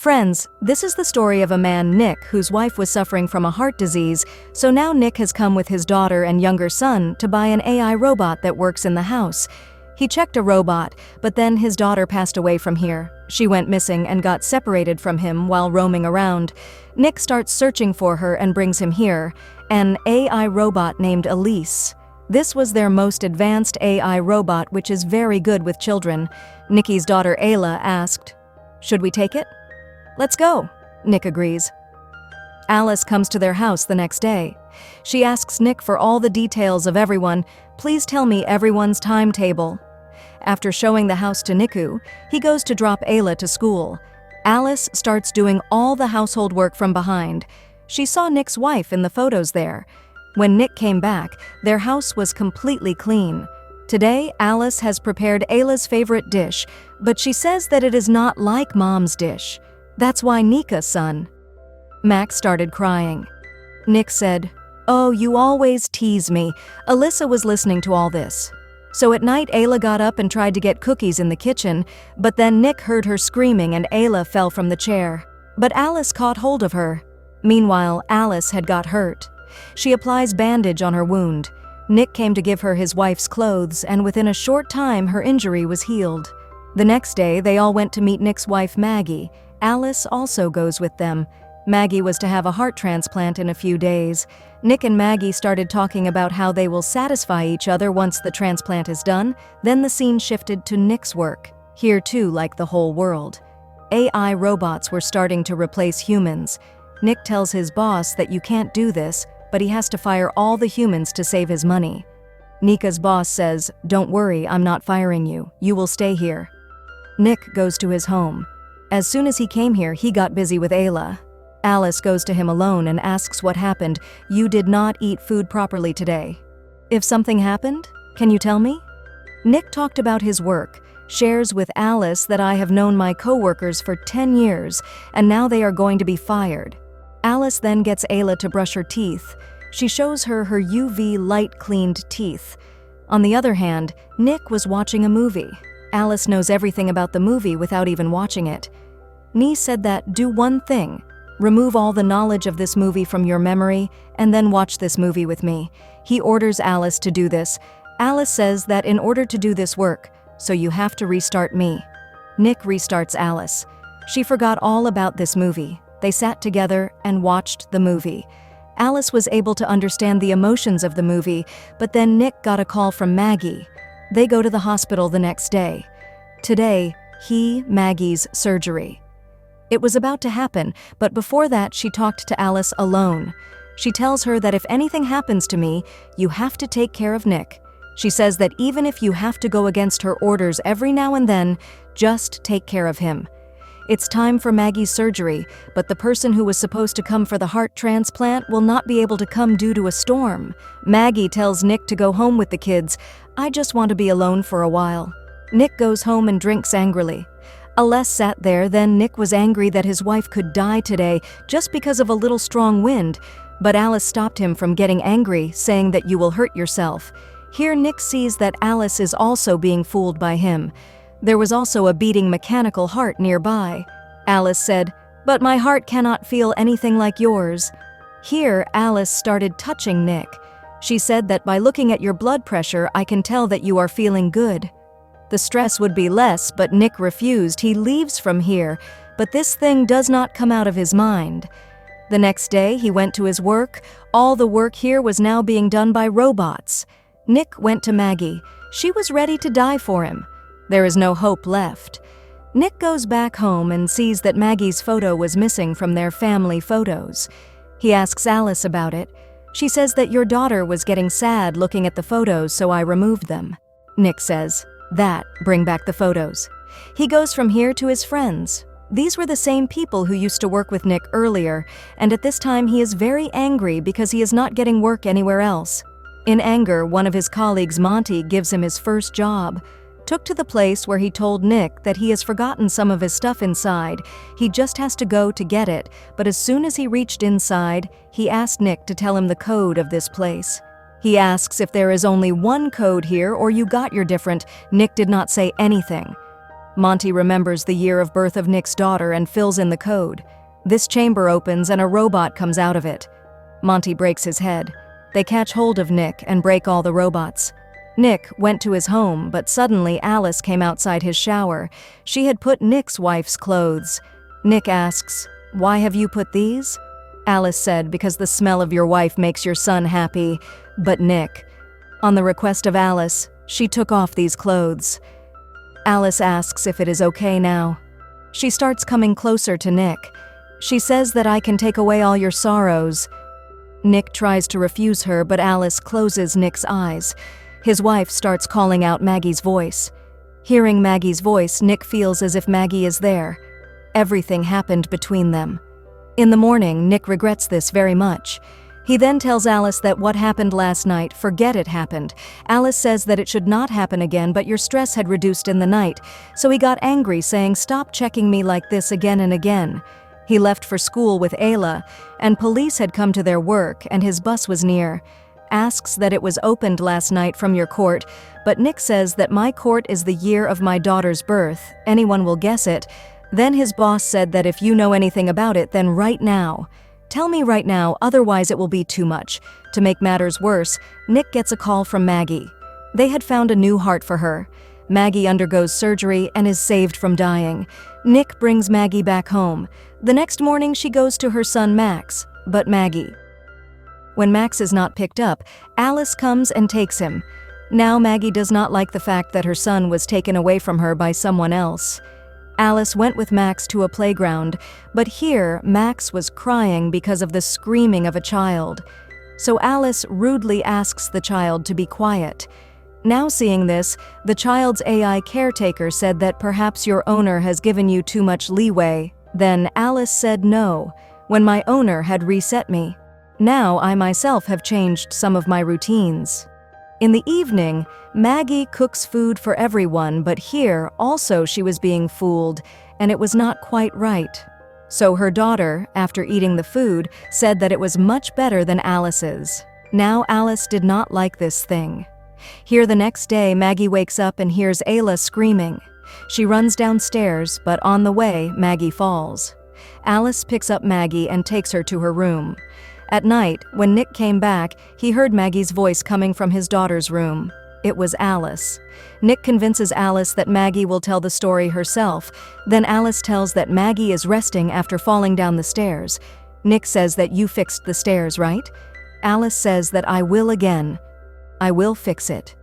Friends, this is the story of a man, Nick, whose wife was suffering from a heart disease, so now Nick has come with his daughter and younger son to buy an AI robot that works in the house. He checked a robot, but then his daughter passed away from here. She went missing and got separated from him while roaming around. Nick starts searching for her and brings him here, an AI robot named Elise. This was their most advanced AI robot, which is very good with children. Nicky's daughter Ayla asked, "Should we take it?" "Let's go," Nick agrees. Alice comes to their house the next day. She asks Nick for all the details of everyone. "Please tell me everyone's timetable." After showing the house to Niku, he goes to drop Ayla to school. Alice starts doing all the household work from behind. She saw Nick's wife in the photos there. When Nick came back, their house was completely clean. Today, Alice has prepared Ayla's favorite dish, but she says that it is not like Mom's dish. "That's why, Nika, son." Max started crying. Nick said, "Oh, you always tease me." Alyssa was listening to all this. So at night, Ayla got up and tried to get cookies in the kitchen, but then Nick heard her screaming and Ayla fell from the chair. But Alice caught hold of her. Meanwhile, Alice had got hurt. She applies bandage on her wound. Nick came to give her his wife's clothes, and within a short time, her injury was healed. The next day, they all went to meet Nick's wife, Maggie. Alice also goes with them. Maggie was to have a heart transplant in a few days. Nick and Maggie started talking about how they will satisfy each other once the transplant is done. Then the scene shifted to Nick's work. Here too, like the whole world, AI robots were starting to replace humans. Nick tells his boss that you can't do this, but he has to fire all the humans to save his money. Nika's boss says, "Don't worry, I'm not firing you. You will stay here." Nick goes to his home. As soon as he came here, he got busy with Ayla. Alice goes to him alone and asks what happened. "You did not eat food properly today. If something happened, can you tell me?" Nick talked about his work, shares with Alice that "I have known my co-workers for 10 years, and now they are going to be fired." Alice then gets Ayla to brush her teeth. She shows her her UV light-cleaned teeth. On the other hand, Nick was watching a movie. Alice knows everything about the movie without even watching it. Nee said that, "Do one thing. Remove all the knowledge of this movie from your memory, and then watch this movie with me." He orders Alice to do this. Alice says that in order to do this work, so you have to restart me. Nick restarts Alice. She forgot all about this movie. They sat together and watched the movie. Alice was able to understand the emotions of the movie, but then Nick got a call from Maggie. They go to the hospital the next day. Today, Maggie's surgery. It was about to happen, but before that, she talked to Alice alone. She tells her that if anything happens to me, you have to take care of Nick. She says that even if you have to go against her orders every now and then, just take care of him. It's time for Maggie's surgery, but the person who was supposed to come for the heart transplant will not be able to come due to a storm. Maggie tells Nick to go home with the kids. "I just want to be alone for a while." Nick goes home and drinks angrily. Aless sat there, then Nick was angry that his wife could die today just because of a little strong wind, but Alice stopped him from getting angry, saying that you will hurt yourself. Here Nick sees that Alice is also being fooled by him. There was also a beating mechanical heart nearby. Alice said, "But my heart cannot feel anything like yours." Here Alice started touching Nick. She said that by looking at your blood pressure, I can tell that you are feeling good. The stress would be less, but Nick refused. He leaves from here, but this thing does not come out of his mind. The next day, he went to his work. All the work here was now being done by robots. Nick went to Maggie. She was ready to die for him. There is no hope left. Nick goes back home and sees that Maggie's photo was missing from their family photos. He asks Alice about it. She says that your daughter was getting sad looking at the photos, so I removed them. Nick says, "Bring back the photos." He goes from here to his friends. These were the same people who used to work with Nick earlier, and at this time he is very angry because he is not getting work anywhere else. In anger, one of his colleagues, Monty, gives him his first job. Took to the place where he told Nick that he has forgotten some of his stuff inside. He just has to go to get it, but as soon as he reached inside, he asked Nick to tell him the code of this place. He asks if there is only one code here or you got your different. Nick did not say anything. Monty remembers the year of birth of Nick's daughter and fills in the code. This chamber opens and a robot comes out of it. Monty breaks his head. They catch hold of Nick and break all the robots. Nick went to his home, but suddenly Alice came outside his shower. She had put Nick's wife's clothes. Nick asks, "Why have you put these?" Alice said, "Because the smell of your wife makes your son happy." But Nick, on the request of Alice, she took off these clothes. Alice asks if it is okay now. She starts coming closer to Nick. She says that I can take away all your sorrows. Nick tries to refuse her, but Alice closes Nick's eyes. His wife starts calling out Maggie's voice. Hearing Maggie's voice, Nick feels as if Maggie is there. Everything happened between them. In the morning, Nick regrets this very much. He then tells Alice that what happened last night, forget it happened. Alice says that it should not happen again, but your stress had reduced in the night. So he got angry, saying, "Stop checking me like this again and again." He left for school with Ayla, and police had come to their work, and his bus was near. Asks that it was opened last night from your court, but Nick says that my court is the year of my daughter's birth. Anyone will guess it. Then his boss said that if you know anything about it, then right now. Tell me right now, otherwise it will be too much. To make matters worse, Nick gets a call from Maggie. They had found a new heart for her. Maggie undergoes surgery and is saved from dying. Nick brings Maggie back home. The next morning she goes to her son Max, but Maggie. When Max is not picked up, Alice comes and takes him. Now Maggie does not like the fact that her son was taken away from her by someone else. Alice went with Max to a playground, but here Max was crying because of the screaming of a child. So Alice rudely asks the child to be quiet. Now seeing this, the child's AI caretaker said that perhaps your owner has given you too much leeway. Then Alice said no, when my owner had reset me. Now I myself have changed some of my routines. In the evening, Maggie cooks food for everyone, but here also she was being fooled, and it was not quite right. So her daughter, after eating the food, said that it was much better than Alice's. Now Alice did not like this thing. Here the next day, Maggie wakes up and hears Ayla screaming. She runs downstairs, but on the way, Maggie falls. Alice picks up Maggie and takes her to her room. At night, when Nick came back, he heard Maggie's voice coming from his daughter's room. It was Alice. Nick convinces Alice that Maggie will tell the story herself. Then Alice tells that Maggie is resting after falling down the stairs. Nick says that you fixed the stairs, right? Alice says that I will again. I will fix it.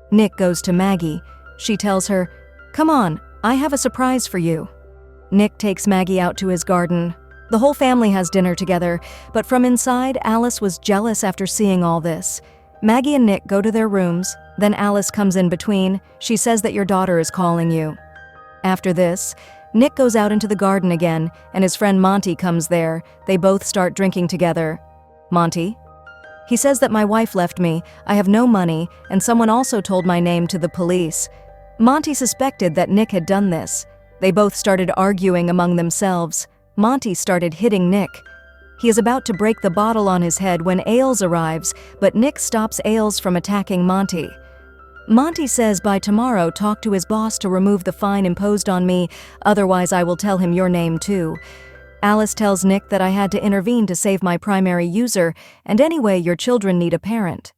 Nick goes to Maggie. She tells her, "Come on, I have a surprise for you." Nick takes Maggie out to his garden. The whole family has dinner together, but from inside, Alice was jealous after seeing all this. Maggie and Nick go to their rooms, then Alice comes in between. She says that your daughter is calling you. After this, Nick goes out into the garden again, and his friend Monty comes there. They both start drinking together. Monty? He says that my wife left me, I have no money, and someone also told my name to the police. Monty suspected that Nick had done this. They both started arguing among themselves. Monty started hitting Nick. He is about to break the bottle on his head when Ailes arrives, but Nick stops Ailes from attacking Monty. Monty says by tomorrow talk to his boss to remove the fine imposed on me, otherwise I will tell him your name too. Alice tells Nick that I had to intervene to save my primary user, and anyway your children need a parent.